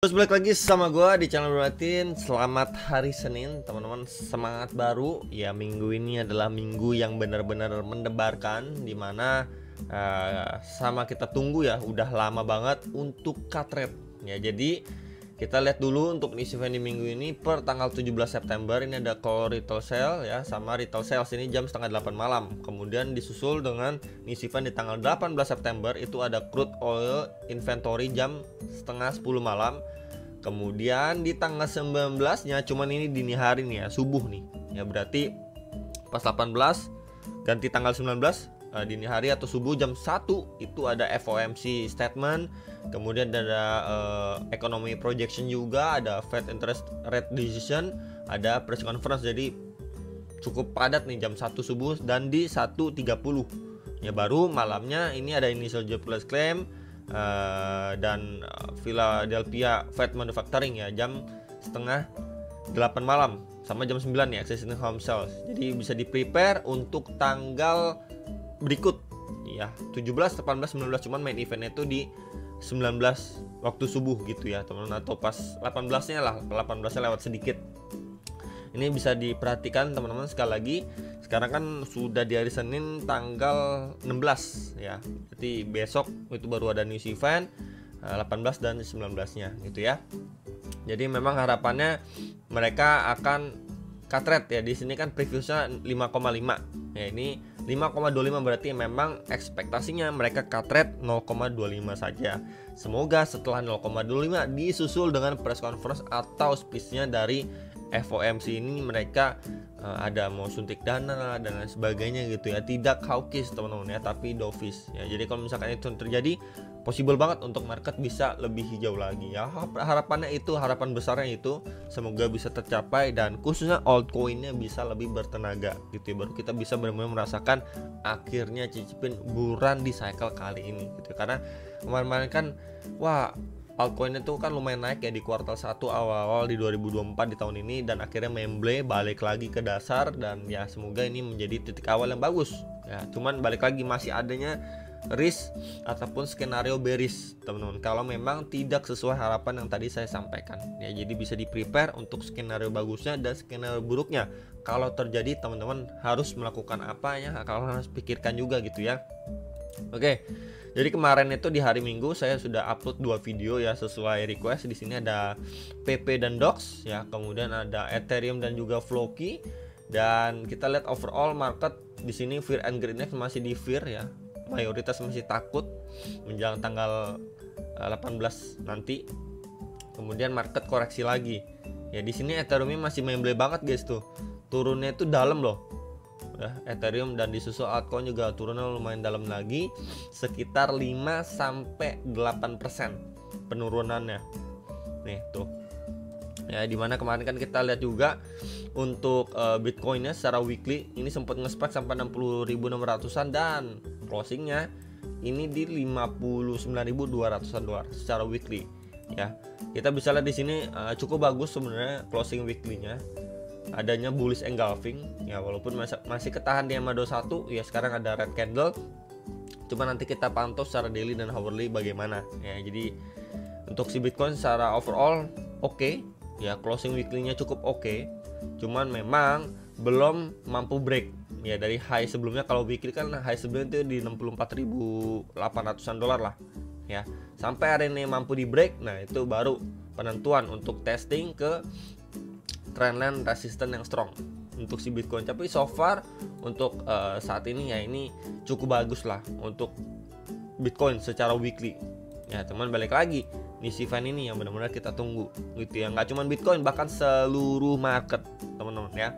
Terus balik lagi sama gue di channel Beratin. Selamat hari Senin teman-teman, semangat baru. Ya, minggu ini adalah minggu yang benar-benar mendebarkan, dimana sama kita tunggu ya, udah lama banget untuk cut rate. Ya, jadi kita lihat dulu untuk isi event di minggu ini per tanggal 17 September. Ini ada call retail sale ya, sama retail sales ini jam setengah 8 malam. Kemudian disusul dengan isi event di tanggal 18 September itu ada crude oil inventory jam setengah 10 malam. Kemudian di tanggal 19-nya, cuman ini dini hari nih ya, subuh nih. Ya berarti pas 18 ganti tanggal 19 dini hari atau subuh jam 1 itu ada FOMC statement. Kemudian ada economy projection juga, ada Fed interest rate decision, ada press conference. Jadi cukup padat nih jam 1 subuh dan di 1.30. Ya baru malamnya ini ada initial jobless claim dan Philadelphia Fed manufacturing ya jam setengah 8 malam sama jam 9 ya existing home sales. Jadi bisa di prepare untuk tanggal berikut ya 17, 18, 19, cuman main eventnya itu di 19 waktu subuh gitu ya teman-teman, atau pas 18-nya lah, 18-nya lewat sedikit. Ini bisa diperhatikan teman-teman. Sekali lagi, sekarang kan sudah di hari Senin tanggal 16 ya, berarti besok itu baru ada news event 18 dan 19-nya gitu ya. Jadi memang harapannya mereka akan cut rate ya. Di sini kan previewnya 5,5 ya, ini 5,25 berarti memang ekspektasinya mereka cut rate 0,25 saja. Semoga setelah 0,25 disusul dengan press conference atau speech-nya dari FOMC ini mereka ada mau suntik dana dan lain sebagainya gitu ya. Tidak hawkish teman-teman ya, tapi dovish ya. Jadi kalau misalkan itu terjadi, possible banget untuk market bisa lebih hijau lagi ya. Harapannya itu, harapan besarnya itu semoga bisa tercapai dan khususnya altcoinnya bisa lebih bertenaga gitu ya. Baru kita bisa benar-benar merasakan akhirnya cicipin buruan di cycle kali ini gitu. Karena kemarin-kemarin kan wah, altcoin itu kan lumayan naik ya di kuartal 1 awal-awal di 2024 di tahun ini, dan akhirnya memble balik lagi ke dasar, dan ya semoga ini menjadi titik awal yang bagus ya. Cuman balik lagi masih adanya risk ataupun skenario bearish teman-teman kalau memang tidak sesuai harapan yang tadi saya sampaikan ya. Jadi bisa di prepare untuk skenario bagusnya dan skenario buruknya. Kalau terjadi teman-teman harus melakukan apa ya, kalau harus pikirkan juga gitu ya. Oke. Jadi kemarin itu di hari Minggu saya sudah upload 2 video ya sesuai request. Di sini ada PP dan DOX ya, kemudian ada Ethereum dan juga Floki. Dan kita lihat overall market di sini Fear and Greediness masih di fear ya. Mayoritas masih takut menjelang tanggal 18 nanti. Kemudian market koreksi lagi. Ya di sini Ethereum masih memble banget guys tuh. Turunnya itu dalam loh. Ya, Ethereum dan disusul altcoin juga turunnya lumayan dalam lagi, sekitar 5-8% penurunannya. Nih tuh. Ya dimana kemarin kan kita lihat juga untuk Bitcoinnya secara weekly ini sempat nge-spike sampai 60.600-an dan closingnya ini di 59.200-an dolar secara weekly ya. Kita bisa lihat di sini cukup bagus sebenarnya closing weekly-nya. Adanya bullish engulfing ya, walaupun masih ketahan di MA21 ya. Sekarang ada red candle, cuma nanti kita pantau secara daily dan hourly bagaimana ya. Jadi untuk si Bitcoin secara overall oke ya, closing weekly-nya cukup oke. Cuman memang belum mampu break ya dari high sebelumnya. Kalau weekly kan high sebelumnya itu di 64.800-an dolar lah ya. Sampai hari ini mampu di break, nah itu baru penentuan untuk testing ke trendline resistance yang strong untuk si Bitcoin. Tapi so far untuk saat ini ya ini cukup bagus lah untuk Bitcoin secara weekly ya. Teman balik lagi nih event ini yang benar-benar kita tunggu gitu ya. Nggak cuma Bitcoin, bahkan seluruh market teman-teman ya,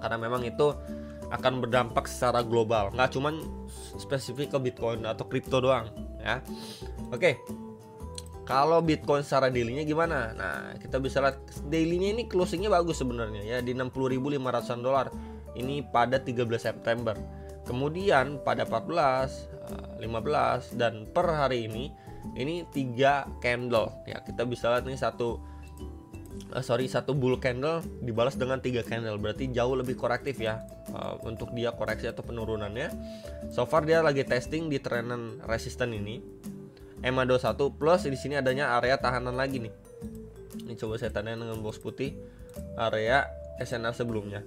karena memang itu akan berdampak secara global, nggak cuma spesifik ke Bitcoin atau kripto doang ya. Oke. Kalau Bitcoin secara daily-nya gimana? Nah, kita bisa lihat daily-nya ini closing-nya bagus sebenarnya ya, di 60.500-an dolar. Ini pada 13 September. Kemudian pada 14, 15 dan per hari ini 3 candle ya. Kita bisa lihat nih satu bull candle dibalas dengan 3 candle, berarti jauh lebih korektif ya untuk dia koreksi atau penurunannya. So far dia lagi testing di trend resisten ini MA21 plus di sini adanya area tahanan lagi nih Ini coba saya tandain dengan box putih area SNR sebelumnya.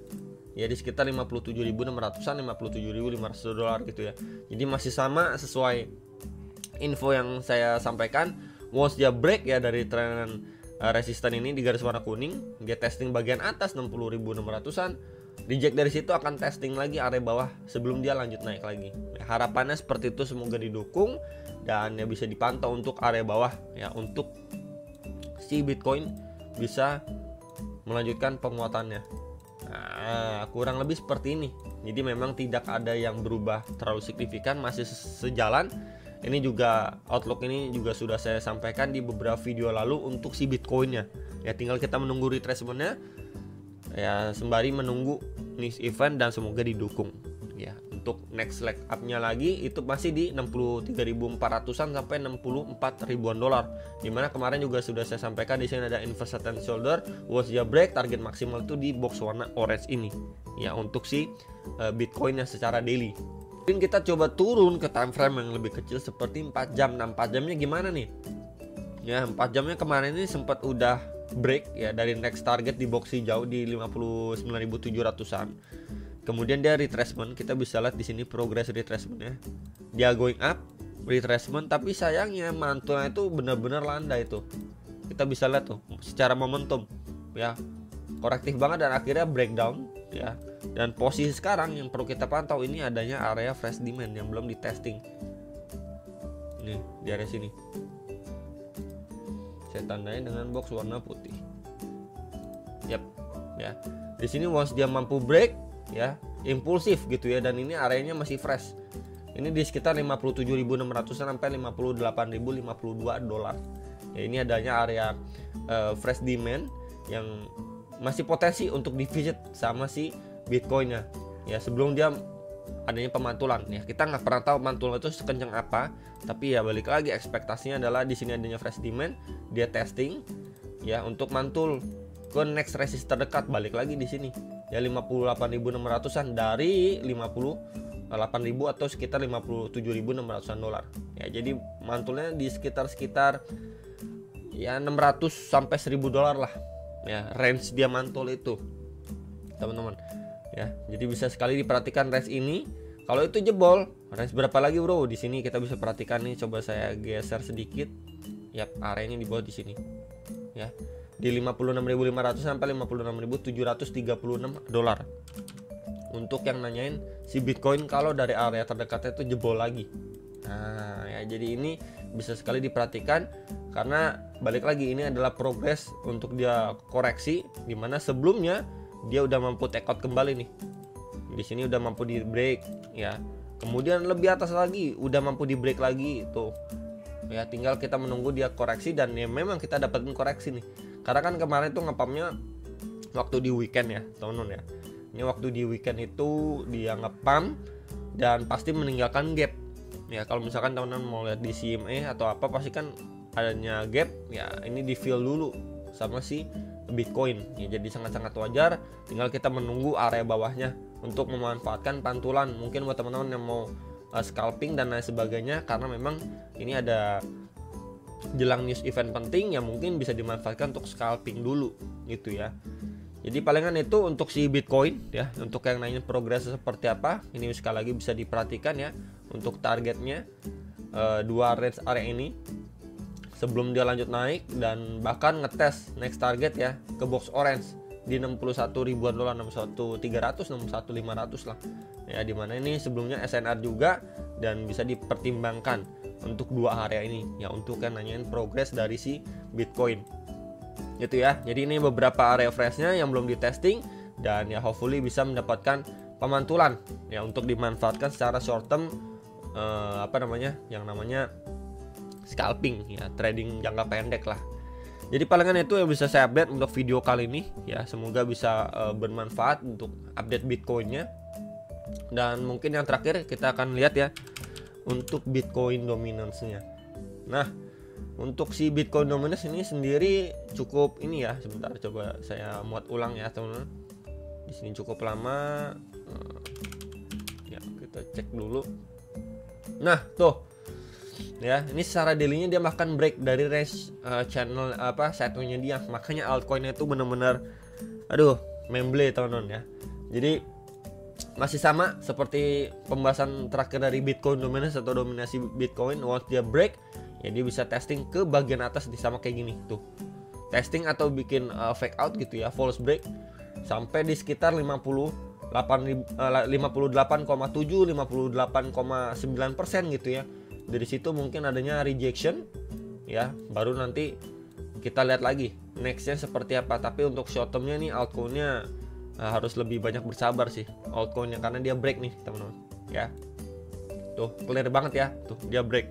Ya di sekitar 57.600-an, 57.500 dolar gitu ya. Jadi masih sama sesuai info yang saya sampaikan. Once dia break ya dari tren resisten ini di garis warna kuning, dia testing bagian atas 60.600-an. Reject dari situ akan testing lagi area bawah sebelum dia lanjut naik lagi. Ya, harapannya seperti itu, semoga didukung dan ya bisa dipantau untuk area bawah ya, untuk si Bitcoin bisa melanjutkan penguatannya. Nah, kurang lebih seperti ini. Jadi memang tidak ada yang berubah terlalu signifikan, masih sejalan. Ini juga outlook ini juga sudah saya sampaikan di beberapa video lalu untuk si Bitcoinnya. Ya tinggal kita menunggu retracementnya ya, sembari menunggu next event dan semoga didukung. Ya untuk next leg up-nya lagi itu masih di 63.400-an sampai 64.000-an dolar. Dimana kemarin juga sudah saya sampaikan di sini ada inverse head and shoulder, once dia break target maksimal itu di box warna orange ini. Ya untuk si Bitcoinnya secara daily. Mungkin kita coba turun ke time frame yang lebih kecil seperti 4 jam. Nah 4 jamnya gimana nih? Ya 4 jamnya kemarin ini sempat udah break ya dari next target di box hijau di 59.700-an. Kemudian dia retracement, kita bisa lihat di sini progress retracementnya. Dia going up, retracement, tapi sayangnya mantulnya itu benar-benar landai itu. Kita bisa lihat tuh secara momentum ya, korektif banget dan akhirnya breakdown ya. Dan posisi sekarang yang perlu kita pantau ini adanya area fresh demand yang belum di testing. Ini di area sini. Saya tandai dengan box warna putih. Yap, ya. Di sini once dia mampu break ya, impulsif gitu ya, dan ini areanya masih fresh. Ini di sekitar 57.600 sampai 58.052 dolar. Ya ini adanya area fresh demand yang masih potensi untuk divisit sama si Bitcoinnya. Ya sebelum dia adanya pemantulan ya, kita nggak pernah tahu mantul itu sekencang apa, tapi ya balik lagi ekspektasinya adalah di sini adanya fresh demand, dia testing ya untuk mantul ke next resist terdekat, balik lagi di sini ya 58.600-an dari 58.000 atau sekitar 57.600-an dolar ya. Jadi mantulnya di sekitar ya 600 sampai 1.000 dolar lah ya, range dia mantul itu teman-teman ya. Jadi bisa sekali diperhatikan range ini. Kalau itu jebol, range berapa lagi bro? Di sini kita bisa perhatikan nih, coba saya geser sedikit. Yap, areanya di bawah di sini ya, di 56.500 sampai 56.736 dolar. Untuk yang nanyain si Bitcoin kalau dari area terdekatnya itu jebol lagi. Nah ya, jadi ini bisa sekali diperhatikan karena balik lagi ini adalah progres untuk dia koreksi, dimana sebelumnya dia udah mampu take out kembali nih. Di sini udah mampu di break ya. Kemudian lebih atas lagi udah mampu di break lagi tuh. Ya tinggal kita menunggu dia koreksi dan ya memang kita dapetin koreksi nih. Karena kan kemarin tuh ngepumpnya waktu di weekend ya teman-teman ya. Ini waktu di weekend itu dia ngepump dan pasti meninggalkan gap. Ya kalau misalkan teman-teman mau lihat di CME atau apa, pasti kan adanya gap ya, ini di fill dulu sama si Bitcoin ya. Jadi sangat-sangat wajar, tinggal kita menunggu area bawahnya untuk memanfaatkan pantulan. Mungkin buat teman-teman yang mau scalping dan lain sebagainya, karena memang ini ada jelang news event penting yang mungkin bisa dimanfaatkan untuk scalping dulu gitu ya. Jadi palingan itu untuk si Bitcoin ya. Untuk yang nanya progres seperti apa, ini sekali lagi bisa diperhatikan ya. Untuk targetnya dua range area ini sebelum dia lanjut naik, dan bahkan ngetes next target ya ke box orange di 61 ribuan dolar, 61.300, 61.500 lah ya, dimana ini sebelumnya SNR juga dan bisa dipertimbangkan untuk dua area ini ya, untuk yang nanyain progres dari si Bitcoin gitu ya. Jadi ini beberapa area freshnya yang belum di testing dan ya hopefully bisa mendapatkan pemantulan ya untuk dimanfaatkan secara short term, yang namanya scalping ya, trading jangka pendek lah. Jadi palingan itu yang bisa saya update untuk video kali ini ya, semoga bisa bermanfaat untuk update Bitcoinnya. Dan mungkin yang terakhir kita akan lihat ya untuk Bitcoin dominance-nya. Nah, untuk si Bitcoin dominance ini sendiri cukup ini ya, sebentar coba saya muat ulang ya teman-teman. Di sini cukup lama. Ya, kita cek dulu. Nah, tuh Ya, ini secara daily-nya dia makan break dari range channel sideways-nya dia. Makanya altcoin-nya itu benar-benar aduh, memble teman-teman ya. Jadi masih sama seperti pembahasan terakhir dari Bitcoin dominance atau dominasi Bitcoin. Once dia break, ya dia bisa testing ke bagian atas nih, sama kayak gini tuh. Testing atau bikin fake out gitu ya, false break sampai di sekitar 58,7 58,9% gitu ya. Dari situ mungkin adanya rejection ya, baru nanti kita lihat lagi nextnya seperti apa. Tapi untuk short termnya nih altcoinnya harus lebih banyak bersabar sih altcoinnya, karena dia break nih teman-teman ya. Tuh clear banget ya, tuh dia break.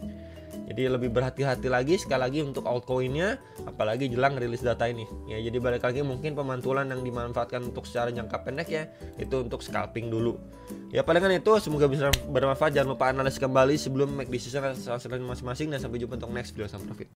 Jadi lebih berhati-hati lagi sekali lagi untuk altcoinnya, apalagi jelang rilis data ini ya. Jadi balik lagi, mungkin pemantulan yang dimanfaatkan untuk secara jangka pendek ya, itu untuk scalping dulu ya. Palingan itu, semoga bisa bermanfaat. Jangan lupa analisis kembali sebelum make decision masing-masing, dan sampai jumpa untuk next video. Sampai profit.